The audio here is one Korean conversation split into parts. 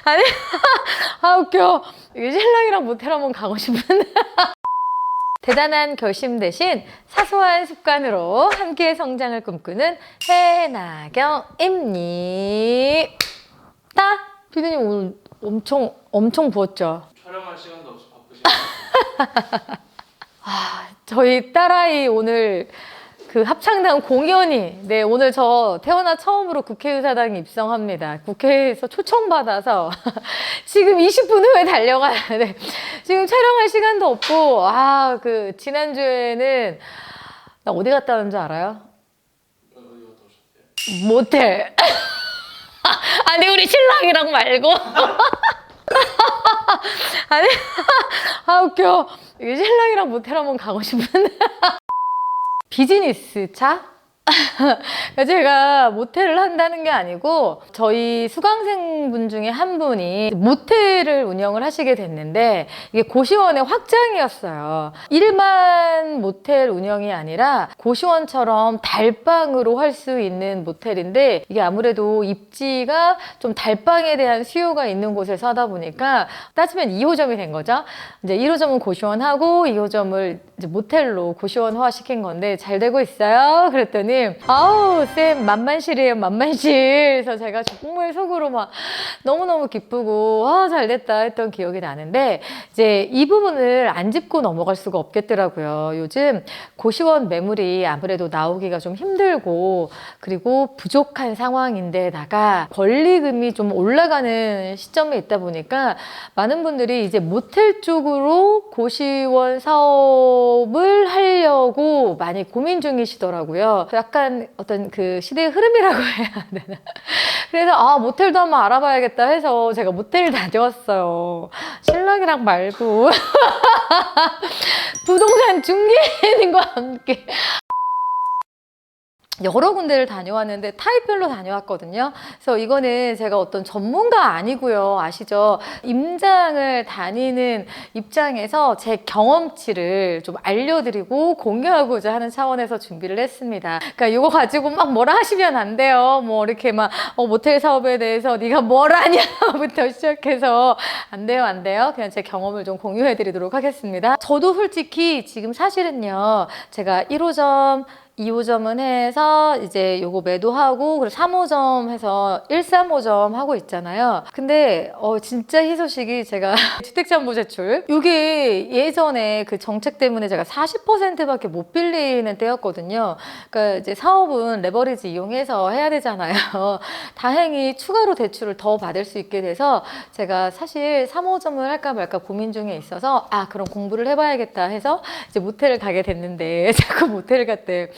아니, 아, 웃겨. 이게 신랑이랑 모텔 한번 가고 싶은. 대단한 결심 대신 사소한 습관으로 함께 성장을 꿈꾸는 해나경입니다. 피디님 오늘 엄청 부었죠? 촬영할 시간도 없이 바쁘시죠? 저희 딸아이 오늘 그 합창단 공연이, 네, 오늘 저 태어나 처음으로 국회의사당에 입성합니다. 국회에서 초청받아서 지금 20분 후에 달려가야 돼. 지금 촬영할 시간도 없고, 지난주에는 나 어디 갔다 왔는 줄 알아요? 어디 갔다 오셨대요? 모텔. 아니, 우리 신랑이랑 말고. 아니, 웃겨. 이게 신랑이랑 모텔 한번 가고 싶은. 비즈니스 차? 제가 모텔을 한다는 게 아니고 저희 수강생분 중에 한 분이 모텔을 운영을 하시게 됐는데 이게 고시원의 확장이었어요. 일반 모텔 운영이 아니라 고시원처럼 달방으로 할 수 있는 모텔인데 이게 아무래도 입지가 좀 달방에 대한 수요가 있는 곳에서 하다 보니까 따지면 2호점이 된 거죠. 이제 1호점은 고시원하고 2호점을 이제 모텔로 고시원화 시킨 건데 잘 되고 있어요. 그랬더니 아우 쌤 만만실이에요, 만만실. 그래서 제가 정말 속으로 막 너무너무 기쁘고 잘 됐다 했던 기억이 나는데 이제 이 부분을 안 짚고 넘어갈 수가 없겠더라고요. 요즘 고시원 매물이 아무래도 나오기가 좀 힘들고 그리고 부족한 상황인데다가 권리금이 좀 올라가는 시점에 있다 보니까 많은 분들이 이제 모텔 쪽으로 고시원 사업을 하려고 많이 고민 중이시더라고요. 약간 어떤 그 시대의 흐름이라고 해야 되나. 그래서 모텔도 한번 알아봐야겠다 해서 제가 모텔을 다녀왔어요. 신랑이랑 말고 부동산 중개인과 함께 여러 군데를 다녀왔는데 타입별로 다녀왔거든요. 그래서 이거는 제가 어떤 전문가 아니고요. 아시죠? 임장을 다니는 입장에서 제 경험치를 좀 알려드리고 공유하고자 하는 차원에서 준비를 했습니다. 그러니까 이거 가지고 막 뭐라 하시면 안 돼요. 뭐 이렇게 막 모텔 사업에 대해서 네가 뭘 아냐부터 시작해서 안 돼요. 그냥 제 경험을 좀 공유해드리도록 하겠습니다. 저도 솔직히 지금 사실은요. 제가 1호점 2호점은 해서 이제 요거 매도하고 그리고 3호점 해서 135점 하고 있잖아요. 근데 진짜 희소식이 제가 주택담보 제출 요게 예전에 그 정책 때문에 제가 40%밖에 못 빌리는 때였거든요. 그러니까 이제 사업은 레버리지 이용해서 해야 되잖아요. 다행히 추가로 대출을 더 받을 수 있게 돼서 제가 사실 3호점을 할까 말까 고민 중에 있어서 그럼 공부를 해봐야겠다 해서 이제 모텔을 가게 됐는데 자꾸 모텔을 갔대.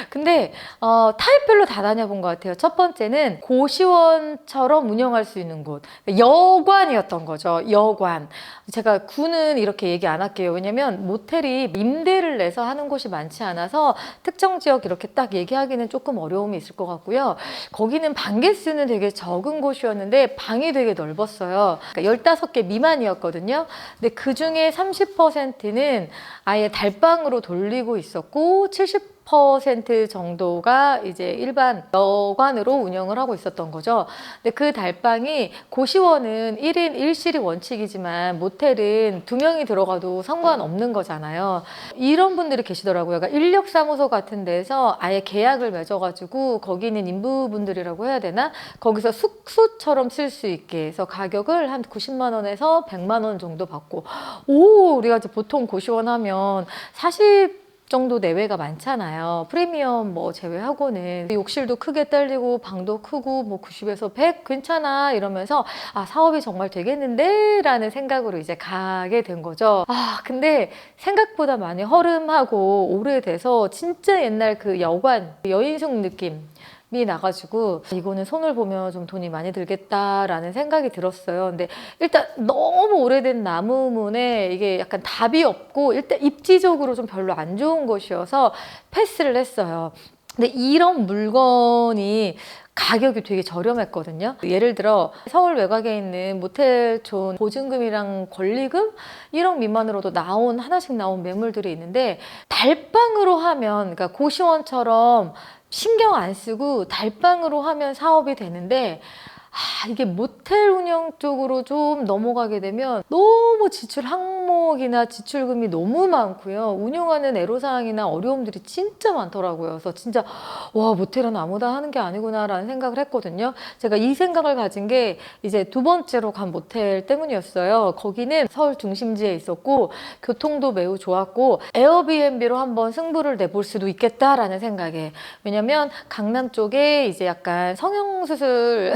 근데 타입별로 다 다녀본 것 같아요. 첫 번째는 고시원처럼 운영할 수 있는 곳, 여관이었던 거죠. 여관. 제가 구는 이렇게 얘기 안 할게요. 왜냐면 모텔이 임대를 내서 하는 곳이 많지 않아서 특정 지역 이렇게 딱 얘기하기는 조금 어려움이 있을 것 같고요. 거기는 방 개수는 되게 적은 곳이었는데 방이 되게 넓었어요. 그러니까 15개 미만이었거든요. 근데 그 중에 30%는 아예 달방으로 돌리고 있었고 70% 정도가 이제 일반 여관으로 운영을 하고 있었던 거죠. 근데 그 달방이 고시원은 1인 1실이 원칙이지만 모텔은 2명이 들어가도 상관없는 거잖아요. 이런 분들이 계시더라고요. 그러니까 인력사무소 같은 데서 아예 계약을 맺어가지고 거기는 인부분들이라고 해야 되나? 거기서 숙소처럼 쓸 수 있게 해서 가격을 한 90만 원에서 100만 원 정도 받고 우리가 이제 보통 고시원 하면 40 정도 내외가 많잖아요. 프리미엄 제외하고는 욕실도 크게 딸리고 방도 크고 90에서 100 괜찮아 이러면서 사업이 정말 되겠는데 라는 생각으로 이제 가게 된 거죠. 근데 생각보다 많이 허름하고 오래돼서 진짜 옛날 그 여관 여인숙 느낌 이 나가지고 이거는 손을 보면 좀 돈이 많이 들겠다라는 생각이 들었어요. 근데 일단 너무 오래된 나무문에 이게 약간 답이 없고 일단 입지적으로 좀 별로 안 좋은 곳이어서 패스를 했어요. 근데 이런 물건이 가격이 되게 저렴했거든요. 예를 들어 서울 외곽에 있는 모텔존 보증금이랑 권리금 1억 미만으로도 하나씩 나온 매물들이 있는데 달방으로 하면 그러니까 고시원처럼 신경 안 쓰고 달방으로 하면 사업이 되는데 이게 모텔 운영 쪽으로 좀 넘어가게 되면 너무 지출 항목이나 지출금이 너무 많고요. 운영하는 애로사항이나 어려움들이 진짜 많더라고요. 그래서 진짜 와, 모텔은 아무나 하는 게 아니구나라는 생각을 했거든요. 제가 이 생각을 가진 게 이제 두 번째로 간 모텔 때문이었어요. 거기는 서울 중심지에 있었고 교통도 매우 좋았고 에어비앤비로 한번 승부를 내볼 수도 있겠다라는 생각에, 왜냐면 강남 쪽에 이제 약간 성형수술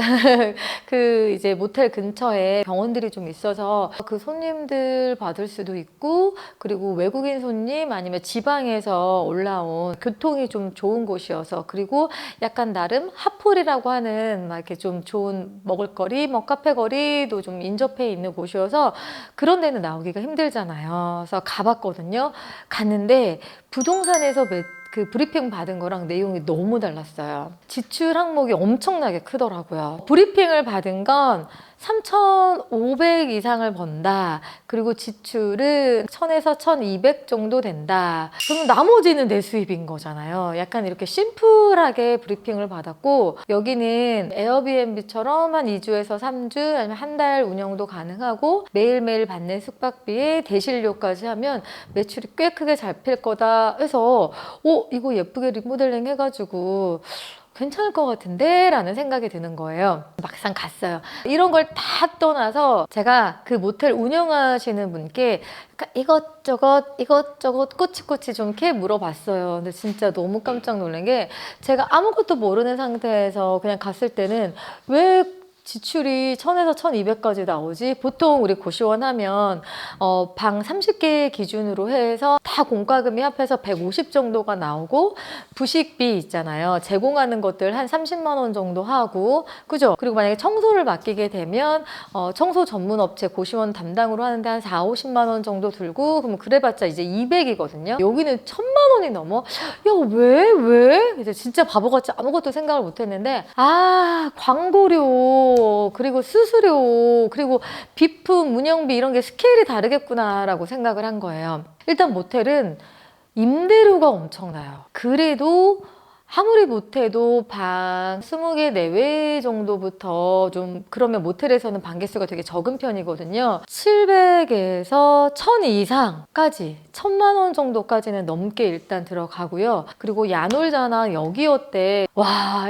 그 이제 모텔 근처에 병원들이 좀 있어서 그 손님들 받을 수도 있고, 그리고 외국인 손님 아니면 지방에서 올라온 교통이 좀 좋은 곳이어서, 그리고 약간 나름 핫플이라고 하는 막 이렇게 좀 좋은 먹을거리, 뭐 카페거리도 좀 인접해 있는 곳이어서 그런 데는 나오기가 힘들잖아요. 그래서 가봤거든요. 갔는데 부동산에서 그 브리핑 받은 거랑 내용이 너무 달랐어요. 지출 항목이 엄청나게 크더라고요. 브리핑을 받은 건 3,500 이상을 번다. 그리고 지출은 1,000에서 1,200 정도 된다. 그럼 나머지는 내 수입인 거잖아요. 약간 이렇게 심플하게 브리핑을 받았고, 여기는 에어비앤비처럼 한 2주에서 3주 아니면 한 달 운영도 가능하고 매일매일 받는 숙박비에 대실료까지 하면 매출이 꽤 크게 잡힐 거다 해서 이거 예쁘게 리모델링 해가지고 괜찮을 것 같은데 라는 생각이 드는 거예요. 막상 갔어요. 이런 걸 다 떠나서 제가 그 모텔 운영하시는 분께 이것저것 꼬치꼬치 좀 이렇게 물어봤어요. 근데 진짜 너무 깜짝 놀란 게, 제가 아무것도 모르는 상태에서 그냥 갔을 때는 왜 지출이 1,000에서 1,200까지 나오지? 보통 우리 고시원 하면 방 30개 기준으로 해서 다 공과금이 합해서 150 정도가 나오고, 부식비 있잖아요. 제공하는 것들 한 30만 원 정도 하고, 그죠? 그리고 만약에 청소를 맡기게 되면 청소 전문 업체 고시원 담당으로 하는데 한 4, 50만 원 정도 들고, 그럼 그래봤자 이제 200이거든요. 여기는 1,000만 원이 넘어? 야, 왜? 이제 진짜 바보같이 아무것도 생각을 못 했는데, 광고료, 그리고 수수료, 그리고 비품, 운영비 이런 게 스케일이 다르겠구나라고 생각을 한 거예요. 일단 모텔은 임대료가 엄청나요. 그래도 아무리 못해도 방 20개 내외 정도부터 좀, 그러면 모텔에서는 방 개수가 되게 적은 편이거든요. 700에서 1000 이상까지 1,000만 원 정도까지는 넘게 일단 들어가고요. 그리고 야놀자나 여기어때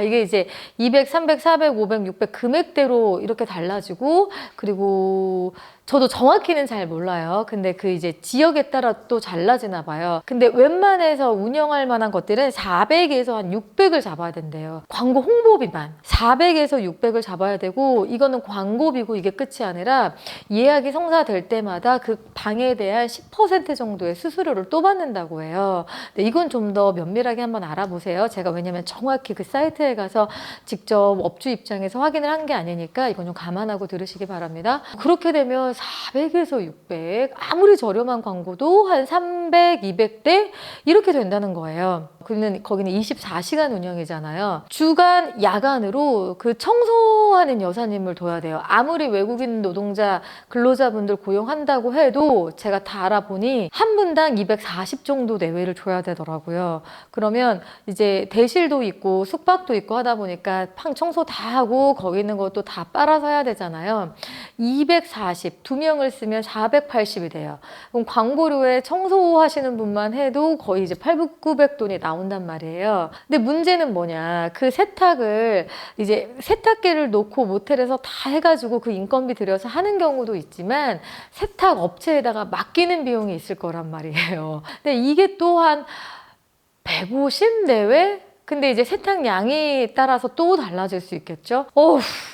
이게 이제 200, 300, 400, 500, 600 금액대로 이렇게 달라지고, 그리고 저도 정확히는 잘 몰라요. 근데 그 이제 지역에 따라 또 달라지나 봐요. 근데 웬만해서 운영할 만한 것들은 400에서 한 600을 잡아야 된대요. 광고 홍보비만 400에서 600을 잡아야 되고, 이거는 광고비고 이게 끝이 아니라 예약이 성사될 때마다 그 방에 대한 10% 정도의 수수료를 또 받는다고 해요. 근데 이건 좀 더 면밀하게 한번 알아보세요. 제가 왜냐면 정확히 그 사이트에 가서 직접 업주 입장에서 확인을 한 게 아니니까 이건 좀 감안하고 들으시기 바랍니다. 그렇게 되면 400에서 600, 아무리 저렴한 광고도 한 300, 200대 이렇게 된다는 거예요. 거기는 24시간 운영이잖아요. 주간, 야간으로 그 청소하는 여사님을 둬야 돼요. 아무리 외국인 노동자, 근로자분들 고용한다고 해도 제가 다 알아보니 한 분당 240 정도 내외를 줘야 되더라고요. 그러면 이제 대실도 있고 숙박도 있고 하다 보니까 방 청소 다 하고 거기 있는 것도 다 빨아서 해야 되잖아요. 240, 2명을 쓰면 480이 돼요. 그럼 광고료에 청소하시는 분만 해도 거의 이제 800, 900돈이 나온단 말이에요. 근데 문제는 뭐냐, 그 세탁을 이제 세탁기를 놓고 모텔에서 다 해가지고 그 인건비 들여서 하는 경우도 있지만 세탁 업체에다가 맡기는 비용이 있을 거란 말이에요. 근데 이게 또한 150 내외? 근데 이제 세탁량이 따라서 또 달라질 수 있겠죠?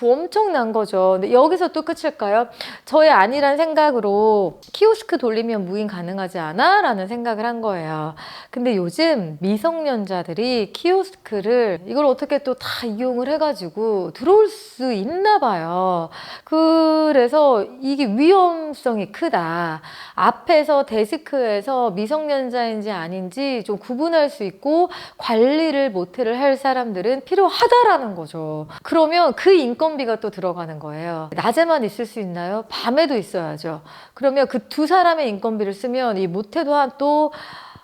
엄청난 거죠. 근데 여기서 또 끝일까요? 저의 아니란 생각으로 키오스크 돌리면 무인 가능하지 않아? 라는 생각을 한 거예요. 근데 요즘 미성년자들이 키오스크를 이걸 어떻게 또 다 이용을 해가지고 들어올 수 있나 봐요. 그래서 이게 위험성이 크다. 앞에서 데스크에서 미성년자인지 아닌지 좀 구분할 수 있고 관리를 모텔을 할 사람들은 필요하다라는 거죠. 그러면 그 인건비가 또 들어가는 거예요. 낮에만 있을 수 있나요? 밤에도 있어야죠. 그러면 그 두 사람의 인건비를 쓰면 이 모텔도 한 또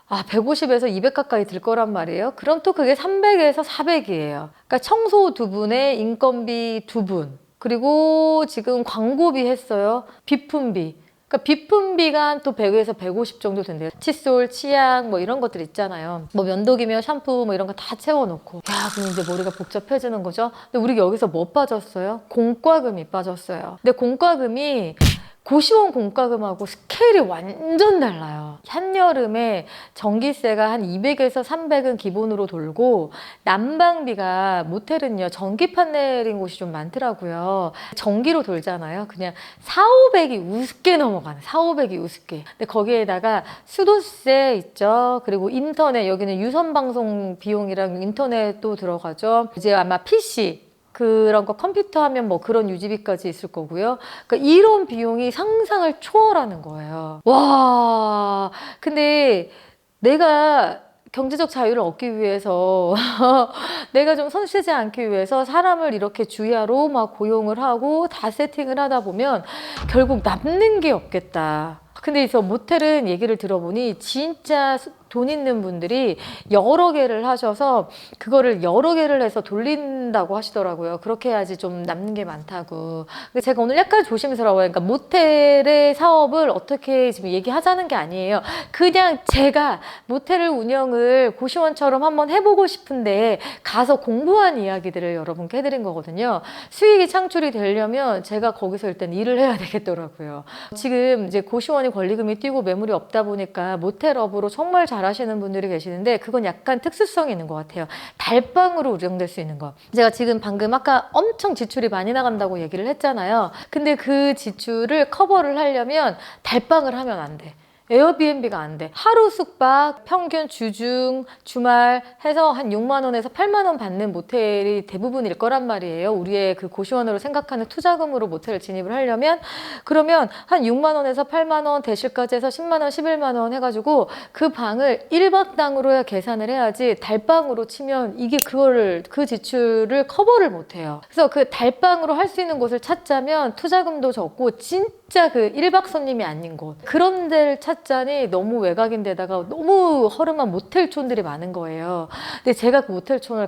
150에서 200 가까이 들 거란 말이에요. 그럼 또 그게 300에서 400이에요. 그러니까 청소 2분에 인건비 2분. 그리고 지금 광고비 했어요. 비품비. 그러니까 비품비가 또 100에서 150 정도 된대요. 칫솔, 치약 뭐 이런 것들 있잖아요. 뭐 면도기며 샴푸 뭐 이런 거 다 채워놓고. 야, 그럼 이제 머리가 복잡해지는 거죠. 근데 우리가 여기서 뭐 빠졌어요? 공과금이 빠졌어요. 근데 공과금이 고시원 공과금하고 스케일이 완전 달라요. 한여름에 전기세가 한 200에서 300은 기본으로 돌고 난방비가 모텔은요 전기판 내린 곳이 좀 많더라고요. 전기로 돌잖아요. 그냥 4, 500이 우습게 넘어가는 4, 500이 우습게. 근데 거기에다가 수도세 있죠. 그리고 인터넷 여기는 유선방송 비용이랑 인터넷도 들어가죠. 이제 아마 PC 그런 거 컴퓨터 하면 뭐 그런 유지비까지 있을 거고요. 그러니까 이런 비용이 상상을 초월하는 거예요. 와, 근데 내가 경제적 자유를 얻기 위해서 내가 좀 손쓰지 않기 위해서 사람을 이렇게 주야로 막 고용을 하고 다 세팅을 하다 보면 결국 남는 게 없겠다. 근데 이 모텔은 얘기를 들어보니 진짜 돈 있는 분들이 여러 개를 하셔서 그거를 여러 개를 해서 돌린다고 하시더라고요. 그렇게 해야지 좀 남는 게 많다고. 근데 제가 오늘 약간 조심스러워요. 그러니까 모텔의 사업을 어떻게 지금 얘기하자는 게 아니에요. 그냥 제가 모텔을 운영을 고시원처럼 한번 해보고 싶은데 가서 공부한 이야기들을 여러분께 해드린 거거든요. 수익이 창출이 되려면 제가 거기서 일단 일을 해야 되겠더라고요. 지금 이제 고시원이 권리금이 뛰고 매물이 없다 보니까 모텔업으로 정말 잘하시는 분들이 계시는데 그건 약간 특수성이 있는 것 같아요. 달방으로 운영될 수 있는 거. 제가 지금 방금 아까 엄청 지출이 많이 나간다고 얘기를 했잖아요. 근데 그 지출을 커버를 하려면 달방을 하면 안 돼. 에어비앤비가 안 돼. 하루 숙박, 평균 주중, 주말 해서 한 6만 원에서 8만 원 받는 모텔이 대부분일 거란 말이에요. 우리의 그 고시원으로 생각하는 투자금으로 모텔을 진입을 하려면 그러면 한 6만 원에서 8만 원 대실까지 해서 10만 원, 11만 원 해가지고 그 방을 1박당으로 계산을 해야지 달방으로 치면 이게 그 지출을 커버를 못 해요. 그래서 그 달방으로 할 수 있는 곳을 찾자면 투자금도 적고 진짜 그 1박 손님이 아닌 곳 그런 데를 찾자니 너무 외곽인데다가 너무 허름한 모텔촌들이 많은 거예요. 근데 제가 그 모텔촌을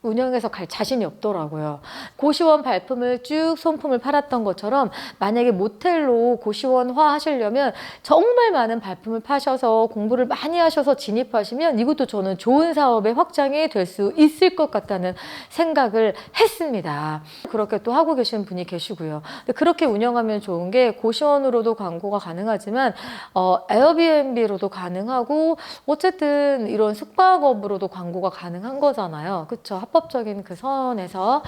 운영해서 갈 자신이 없더라고요. 고시원 발품을 쭉 손품을 팔았던 것처럼 만약에 모텔로 고시원화 하시려면 정말 많은 발품을 파셔서 공부를 많이 하셔서 진입하시면 이것도 저는 좋은 사업의 확장이 될 수 있을 것 같다는 생각을 했습니다. 그렇게 또 하고 계신 분이 계시고요. 근데 그렇게 운영하면 좋은 게 고시원으로도 광고가 가능하지만 에어비앤비로도 가능하고 어쨌든 이런 숙박업으로도 광고가 가능한 거잖아요. 그렇죠? 합법적인 그 선에서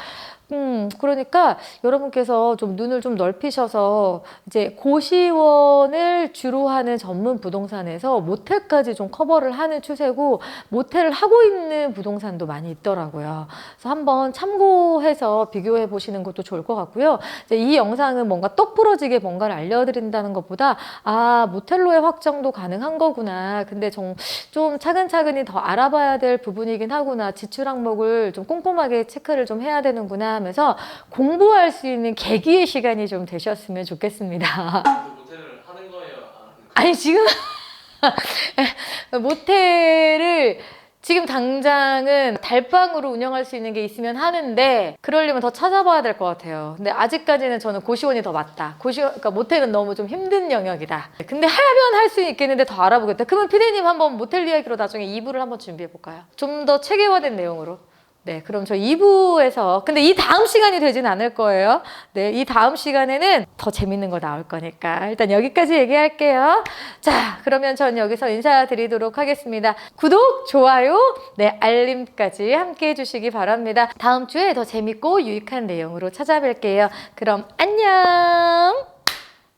그러니까 여러분께서 좀 눈을 좀 넓히셔서 이제 고시원을 주로 하는 전문 부동산에서 모텔까지 좀 커버를 하는 추세고 모텔을 하고 있는 부동산도 많이 있더라고요. 그래서 한번 참고해서 비교해 보시는 것도 좋을 것 같고요. 이제 이 영상은 뭔가 똑 부러지게 뭔가를 알려드린다는 것보다 아 모텔로의 확장도 가능한 거구나. 근데 좀 차근차근히 더 알아봐야 될 부분이긴 하구나. 지출 항목을 좀 꼼꼼하게 체크를 좀 해야 되는구나 하면서 공부할 수 있는 계기의 시간이 좀 되셨으면 좋겠습니다. 모텔을 하는 거예요? 안 하는 거예요? 아니 지금 모텔을 지금 당장은 달방으로 운영할 수 있는 게 있으면 하는데 그러려면 더 찾아봐야 될 것 같아요. 근데 아직까지는 저는 고시원이 더 맞다. 그러니까 모텔은 너무 좀 힘든 영역이다. 근데 하면 할 수 있겠는데 더 알아보겠다. 그러면 피디님 한번 모텔 이야기로 나중에 2부를 한번 준비해 볼까요? 좀 더 체계화된 내용으로. 네, 그럼 저 2부에서 근데 이 다음 시간이 되진 않을 거예요. 네, 이 다음 시간에는 더 재밌는 거 나올 거니까 일단 여기까지 얘기할게요. 자, 그러면 전 여기서 인사드리도록 하겠습니다. 구독, 좋아요, 네, 알림까지 함께 해주시기 바랍니다. 다음 주에 더 재밌고 유익한 내용으로 찾아뵐게요. 그럼 안녕!